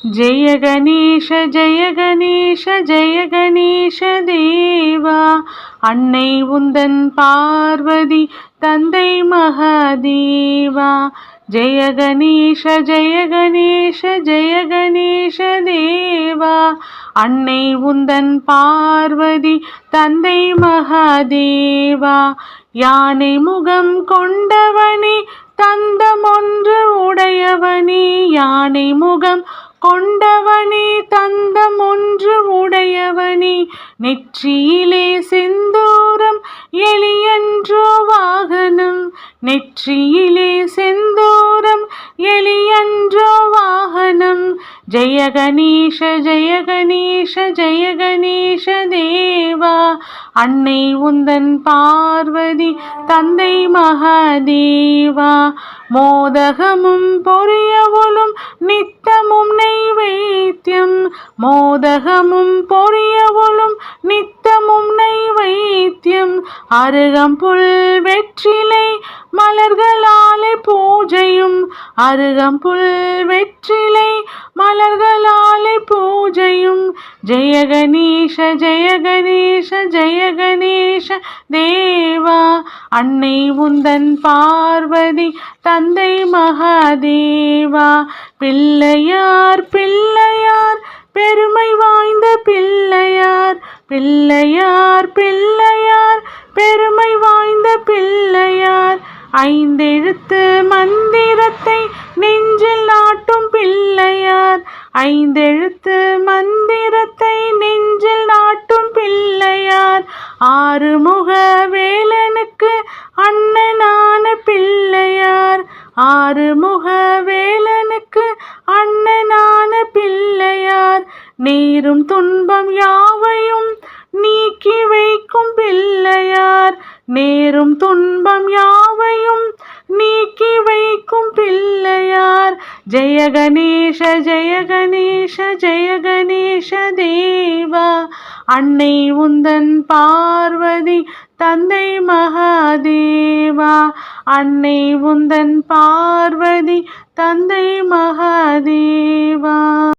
ஜெய கணேஷ ஜெய கணேஷ ஜெய கணேஷ தேவா. அன்னை உந்தன் பார்வதி தந்தை மகாதேவா. ஜெய கணேஷ ஜெய கணேஷ ஜெய கணேஷ தேவா. அன்னை உந்தன் பார்வதி தந்தை மகாதேவா. யானை முகம் கொண்டவனே தந்தம் ஒன்று உடையவனே. யானை முகம் கொண்டவனே தந்தம் ஒன்று உடையவனே. நெற்றியிலே செந்தூரம் எலியன்றோ வாகனம். நெற்றியிலே செந்தூரம் எலியன்றோ வாகனம். ஜெய கணேஷ ஜெய கணேஷ ஜெய கணேஷ தேவா. அன்னை உந்தன் பார்வதி தந்தை மகாதேவா. மோதகமும் பொரியவளும் நித்தமும் நைவேத்தியம். மோதகமும் பொரியவளும் நித்தமும் நைவேத்தியம். அருகம்புல் வெற்றிலை மலர்களாலே பூஜையும். அருகம்புல் வெற்றிலை மலர்களாலே பூஜையும். ஜெய கணேஷ ஜெய கணேஷ ஜெய கணேஷ தேவா. அன்னை உந்தன் பார்வதி தந்தை மகாதேவா. பிள்ளையார் பிள்ளையார் பெருமை வாய்ந்த பிள்ளையார். பிள்ளையார் பிள்ளையார் பெருமை வாய்ந்த பிள்ளையார். ஐந்தெழுத்து மந்திரத்தை நெஞ்சில் நாட்டும் பிள்ளையார். ஐந்தெழுத்து மந்திரத்தை நெஞ்சில் நாட்டும் பிள்ளையார். ஆறுமுக வேலனுக்கு அண்ணனான பிள்ளையார். ஆறுமுக வேலனுக்கு அண்ணனான பிள்ளையார். நேரும் துன்பம் யாவையும் நீக்கி வைக்கும் பிள்ளையார். நேரும் துன்பம் யாவையும் நீக்கி வைக்கும் பிள்ளையார். ஜெய கணேஷ ஜெய கணேஷ ஜெய கணேஷ தேவா. அன்னை உந்தன் பார்வதி தந்தை மகாதேவா. அன்னை உந்தன் பார்வதி தந்தை மகாதேவா.